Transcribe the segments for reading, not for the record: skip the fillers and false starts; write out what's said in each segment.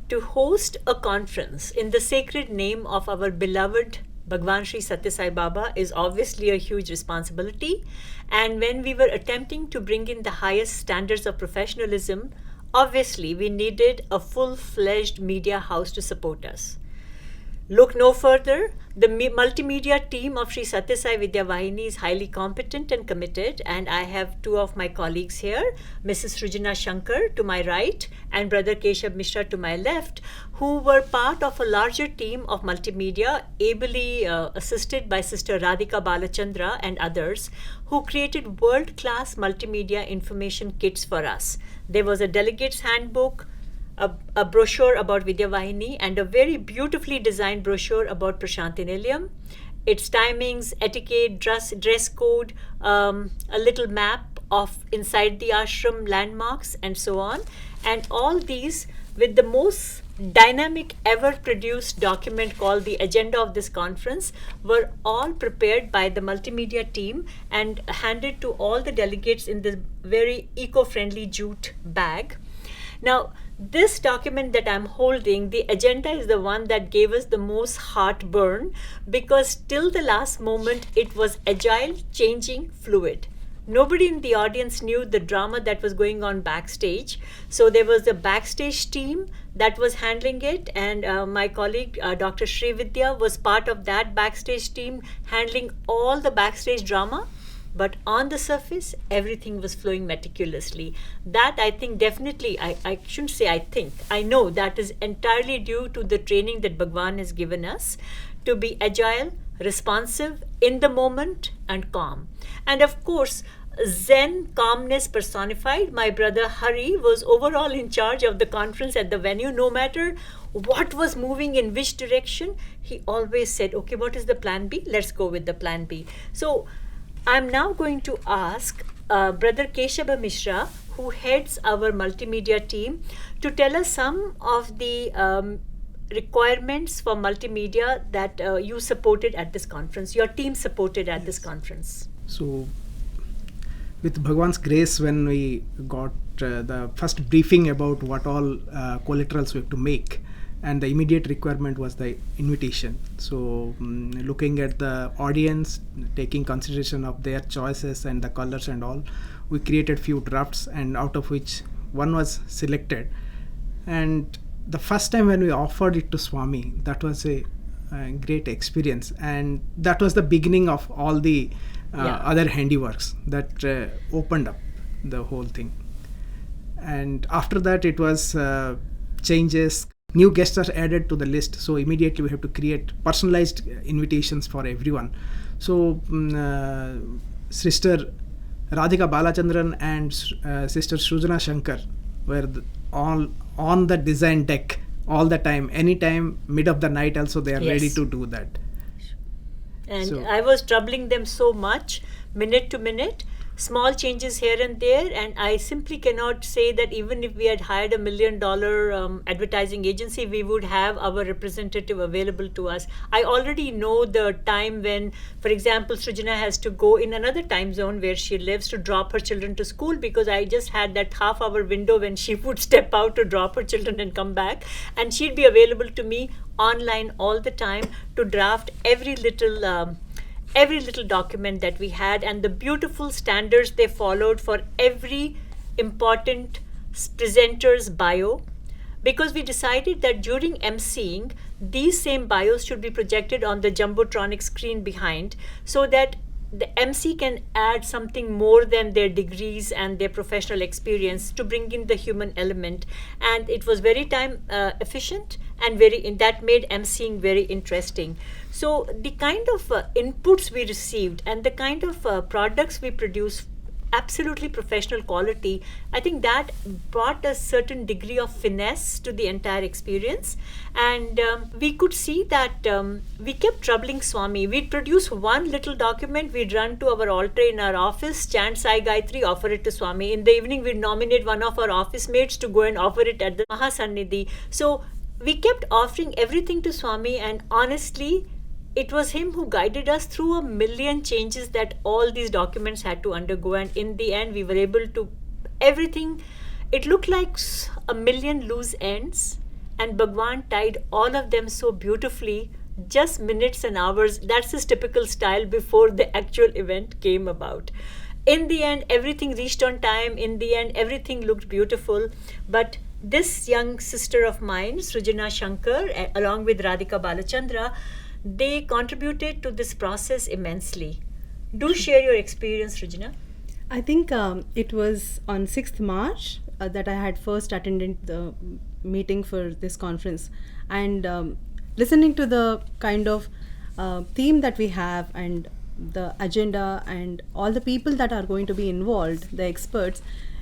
to host a conference in the sacred name of our beloved Bhagwan Sri Sathya Sai Baba is obviously a huge responsibility. And when we were attempting to bring in the highest standards of professionalism, obviously we needed a full-fledged media house to support us. Look no further. The multimedia team of Sri Sathya Sai Vidya Vahini is highly competent and committed, and I have two of my colleagues here, Mrs. Srujana Shankar to my right and Brother Keshav Mishra to my left, who were part of a larger team of multimedia, ably assisted by Sister Radhika Balachandra and others, who created world-class multimedia information kits for us. There was a delegates handbook, a brochure about Vidya Vahini, and a very beautifully designed brochure about Prasanthi Nilayam, its timings, etiquette, dress code, a little map of inside the ashram landmarks, and so on. And all these with the most dynamic ever produced document called the agenda of this conference were all prepared by the multimedia team and handed to all the delegates in this very eco-friendly jute bag. Now, this document that I'm holding, the agenda, is the one that gave us the most heartburn, because till the last moment it was agile, changing, fluid. Nobody in the audience knew the drama that was going on backstage. So there was the backstage team that was handling it, and my colleague Dr. Sri Vidya was part of that backstage team handling all the backstage drama. But on the surface, everything was flowing meticulously. That, I think, definitely, I shouldn't say I think, I know that is entirely due to the training that Bhagwan has given us to be agile, responsive, in the moment, and calm. And of course, Zen calmness personified. My brother Hari was overall in charge of the conference at the venue. No matter what was moving in which direction, he always said, okay, what is the plan B? Let's go with the plan B. So I'm now going to ask Brother Keshav Mishra, who heads our multimedia team, to tell us some of the requirements for multimedia that you supported at this conference, your team supported at this conference. So, with Bhagwan's grace, when we got the first briefing about what all collaterals we have to make, and the immediate requirement was the invitation. So looking at the audience, taking consideration of their choices and the colors and all, we created few drafts, and out of which one was selected. And the first time when we offered it to Swami, that was a great experience, and that was the beginning of all the other handiworks that opened up the whole thing. And after that it was changes. New guests are added to the list, so immediately we have to create personalized invitations for everyone. So Sister Radhika Balachandran and Sister Srujana Shankar were all on the design deck all the time. Anytime, mid of the night also, they are ready to do that. And so, I was troubling them so much, minute to minute, small changes here and there, and I simply cannot say that even if we had hired $1 million advertising agency, we would have our representative available to us. I already know the time when, for example, Srujana has to go in another time zone where she lives to drop her children to school, because I just had that half-hour window when she would step out to drop her children and come back, and she'd be available to me online all the time to draft every little document that we had, and the beautiful standards they followed for every important presenter's bio, because we decided that during emceeing, these same bios should be projected on the jumbotronic screen behind, so that the MC can add something more than their degrees and their professional experience to bring in the human element. And it was very time efficient, and that made emceeing very interesting. So the kind of inputs we received and the kind of products we produced, absolutely professional quality, I think that brought a certain degree of finesse to the entire experience. And we could see that we kept troubling Swami. We'd produce one little document, we'd run to our altar in our office, chant Sai Gayatri, offer it to Swami. In the evening, we'd nominate one of our office mates to go and offer it at the Mahasannidhi. So we kept offering everything to Swami, and honestly, it was him who guided us through 1 million changes that all these documents had to undergo, and in the end we were able to everything. It looked like 1 million loose ends, and Bhagwan tied all of them so beautifully, just minutes and hours. That's his typical style before the actual event came about. In the end, everything reached on time. In the end, everything looked beautiful. But this young sister of mine, Srijana Shankar, along with Radhika Balachandra, they contributed to this process immensely. Do share your experience, Srijana. I think it was on 6th March that I had first attended the meeting for this conference, and listening to the kind of theme that we have and the agenda and all the people that are going to be involved, the experts,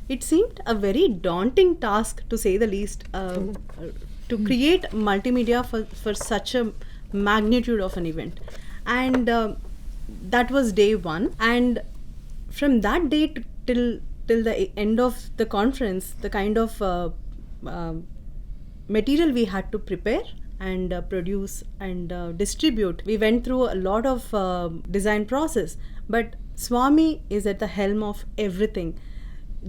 it seemed a very daunting task, to say the least, to create multimedia for such a magnitude of an event. And that was day one, and from that day till the end of the conference, the kind of material we had to prepare and produce and distribute, we went through a lot of design process, but Swami is at the helm of everything.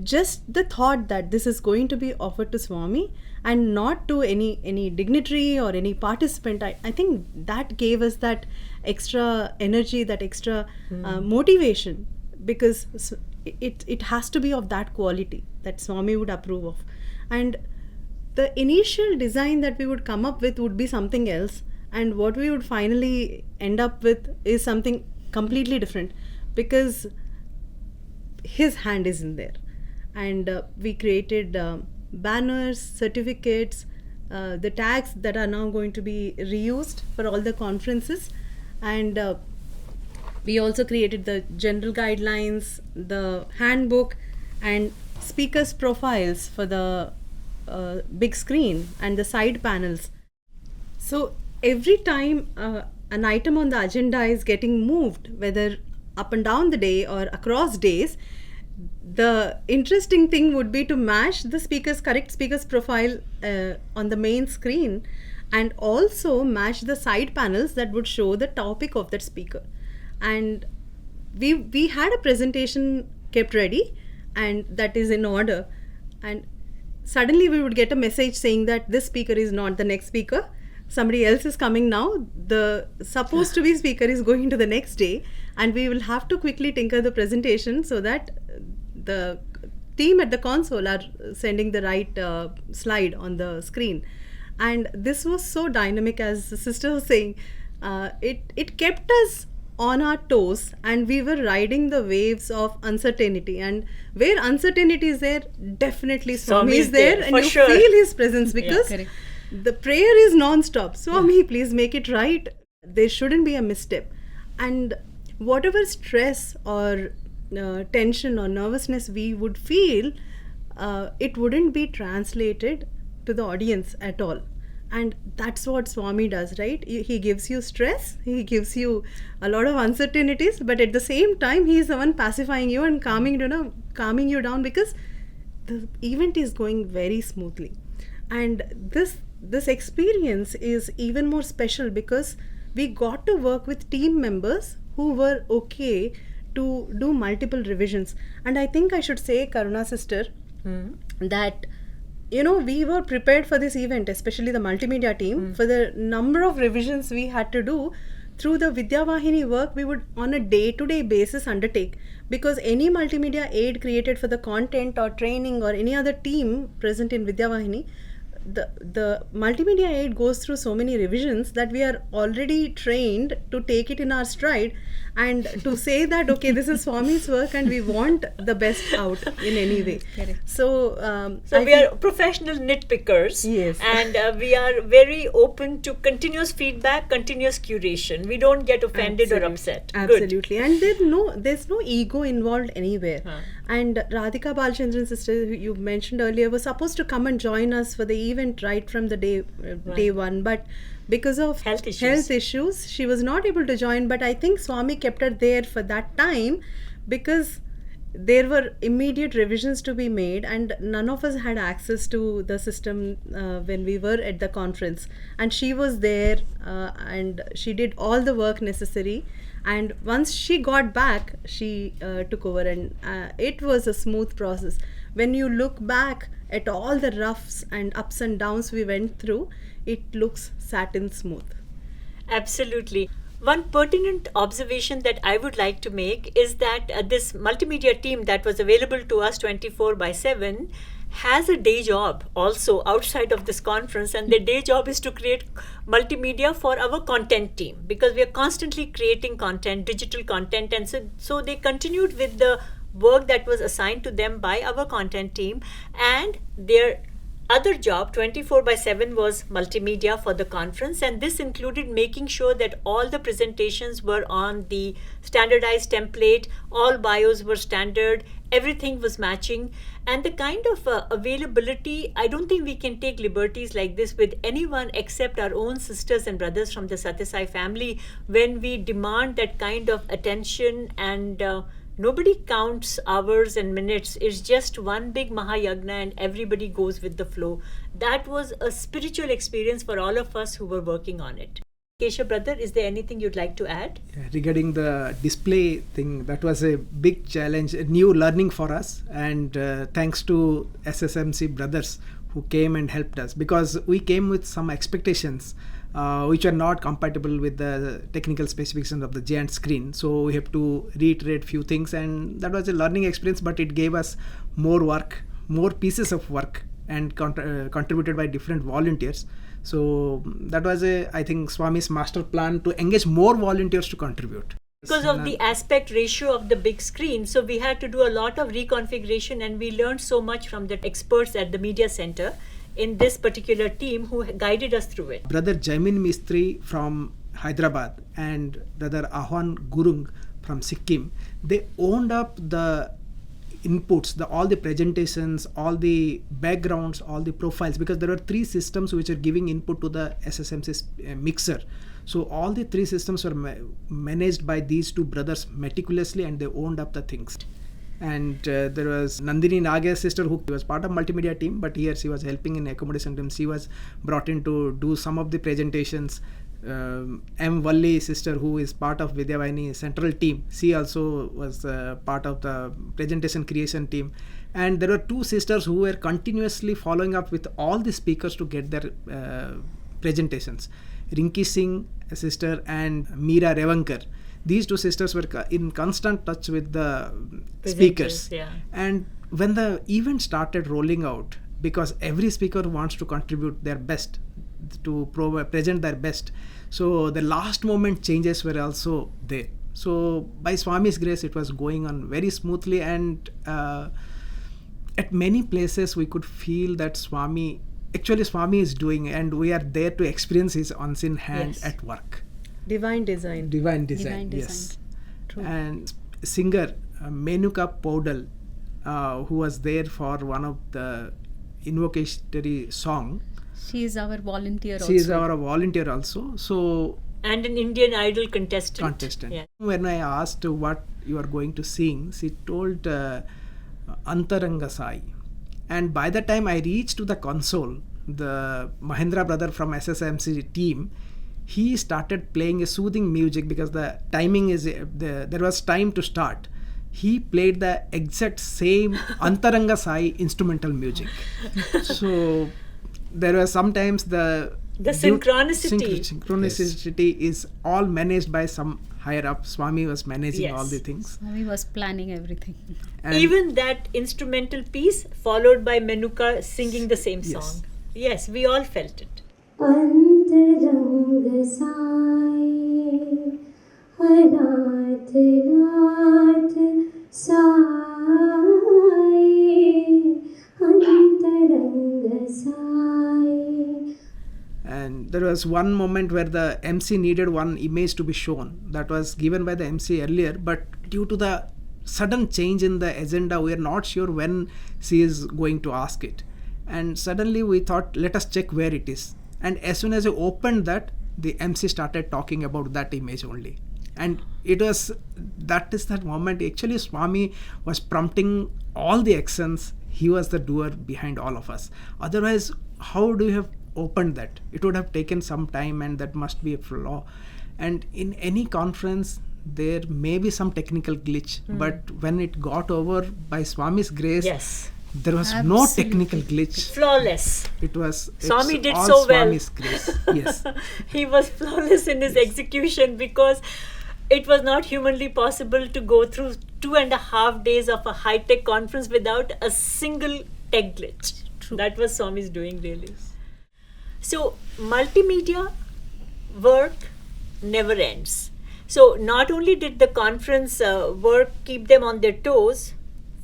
Just the thought that this is going to be offered to Swami and not to any dignitary or any participant, I think that gave us that extra energy, that extra motivation, because it has to be of that quality that Swami would approve of. And the initial design that we would come up with would be something else, and what we would finally end up with is something completely different, because his hand is in there. And we created banners, certificates, the tags that are now going to be reused for all the conferences, and we also created the general guidelines, the handbook, and speakers' profiles for the big screen and the side panels. So every time an item on the agenda is getting moved, whether up and down the day or across days, the interesting thing would be to match the correct speaker's profile on the main screen, and also match the side panels that would show the topic of that speaker. And we had a presentation kept ready, and that is in order, and suddenly we would get a message saying that this speaker is not the next speaker, somebody else is coming now, the supposed to be speaker is going to the next day, and we will have to quickly tinker the presentation so that the team at the console are sending the right slide on the screen. And this was so dynamic, as the sister was saying. It kept us on our toes, and we were riding the waves of uncertainty, and where uncertainty is there, definitely Swami is there, and you sure. feel his presence, because the prayer is non-stop. Swami, please make it right. There shouldn't be a misstep. And whatever stress or tension or nervousness we would feel, it wouldn't be translated to the audience at all. And that's what Swami does, right? He gives you stress, he gives you a lot of uncertainties, but at the same time, he is the one pacifying you and calming you down, because the event is going very smoothly. And this experience is even more special because we got to work with team members who were okay to do multiple revisions. And I think I should say, Karuna sister, that we were prepared for this event, especially the multimedia team, for the number of revisions we had to do. Through the Vidyavahini work, we would on a day-to-day basis undertake, because any multimedia aid created for the content or training or any other team present in Vidyavahini, the multimedia aid goes through so many revisions that we are already trained to take it in our stride and to say that, okay, this is Swami's work and we want the best out in any way. So we are professional nitpickers. Yes. And we are very open to continuous feedback, continuous curation. We don't get offended or upset. Absolutely. Good. And there's no ego involved anywhere. And Radhika Balachandran sister, who you mentioned earlier, was supposed to come and join us for the event right from the day one, but because of health issues, she was not able to join. But I think Swami kept her there for that time, because there were immediate revisions to be made, and none of us had access to the system when we were at the conference. And she was there, and she did all the work necessary. And once she got back, she took over, and it was a smooth process. when you look back at all the roughs and ups and downs we went through, it looks satin smooth. Absolutely. One pertinent observation that I would like to make is that this multimedia team that was available to us 24/7 has a day job also outside of this conference, and their day job is to create multimedia for our content team, because we are constantly creating content, digital content, and so they continued with the work that was assigned to them by our content team, and their other job 24/7 was multimedia for the conference, and this included making sure that all the presentations were on the standardized template, all bios were standard, everything was matching, and the kind of availability, I don't think we can take liberties like this with anyone except our own sisters and brothers from the Sathya Sai family when we demand that kind of attention, and nobody counts hours and minutes. It's just one big Mahayagna and everybody goes with the flow. That was a spiritual experience for all of us who were working on it. Keshav brother, is there anything you'd like to add? Yeah, regarding the display thing, that was a big challenge, a new learning for us, and thanks to SSMC brothers who came and helped us, because we came with some expectations which are not compatible with the technical specifications of the giant screen. So we have to reiterate few things, and that was a learning experience, but it gave us more work, more pieces of work, and contributed by different volunteers. So that was I think Swami's master plan to engage more volunteers to contribute. Because of the aspect ratio of the big screen, so we had to do a lot of reconfiguration, and we learned so much from the experts at the media center in this particular team who guided us through it. Brother Jaimin Mistry from Hyderabad and brother Ahwan Gurung from Sikkim, they owned up the inputs, all the presentations, all the backgrounds, all the profiles, because there are 3 systems which are giving input to the SSMC mixer. So all the 3 systems were managed by these 2 brothers meticulously, and they owned up the things. And there was Nandini Naga's sister, who was part of multimedia team, but here she was helping in accommodation team. She was brought in to do some of the presentations. M. Valli sister, who is part of Vidyavahini central team, she also was part of the presentation creation team. And there were 2 sisters who were continuously following up with all the speakers to get their presentations. Rinki Singh, a sister, and Meera Revankar. These 2 sisters were in constant touch with the speakers. Yeah. And when the event started rolling out, because every speaker wants to contribute their best, to present their best, so the last moment changes were also there. So by Swami's grace, it was going on very smoothly, and at many places we could feel that Swami is doing, and we are there to experience his unseen hand at work. Divine design. Yes. True. And singer Menuka Podal, who was there for one of the invocatory song. She is our volunteer also. She is our volunteer also. So, and an Indian Idol contestant. Yeah. When I asked what you are going to sing, she told Antaranga Sai. And by the time I reached to the console, the Mahendra brother from SSMC team, he started playing a soothing music, because the timing is there was time to start. He played the exact same Antaranga Sai instrumental music. So there was sometimes the synchronicity is all managed by some higher up. Swami was managing all the things. Swami was planning everything. And even that instrumental piece followed by Menuka singing the same song. Yes, we all felt it. Antaranga Sai, Anath Nath Sai, Antaranga Sai. And there was one moment where the MC needed one image to be shown that was given by the MC earlier, but due to the sudden change in the agenda, we are not sure when she is going to ask it. And suddenly we thought, let us check where it is. And as soon as I opened that, the MC started talking about that image only. And that is that moment. Actually, Swami was prompting all the actions. He was the doer behind all of us. Otherwise, how do you have opened that? It would have taken some time, and that must be a flaw. And in any conference, there may be some technical glitch, but when it got over by Swami's grace, There was no technical glitch. Flawless. It was Swami it's did all so well. Swami's grace. Yes. He was flawless in his execution because it was not humanly possible to go through 2.5 days of a high-tech conference without a single tech glitch. True. That was Swami's doing, really. So, multimedia work never ends. So, not only did the conference work keep them on their toes,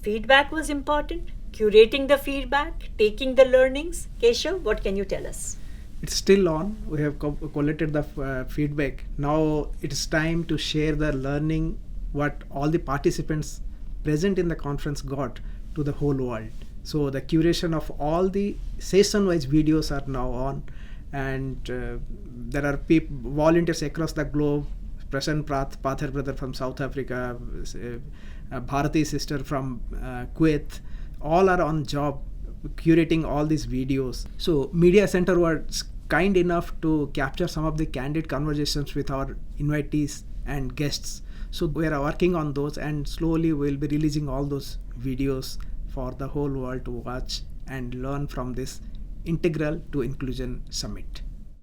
feedback was important, curating the feedback, taking the learnings. Keshav, what can you tell us? It's still on. We have collected the feedback. Now it's time to share the learning what all the participants present in the conference got to the whole world. So the curation of all the session-wise videos are now on, and there are volunteers across the globe. Prasanthi Pathar brother from South Africa, Bharati sister from Kuwait, all are on job curating all these videos. So Media Center was kind enough to capture some of the candid conversations with our invitees and guests. So we are working on those, and slowly we'll be releasing all those videos for the whole world to watch and learn from this Integral to Inclusion Summit.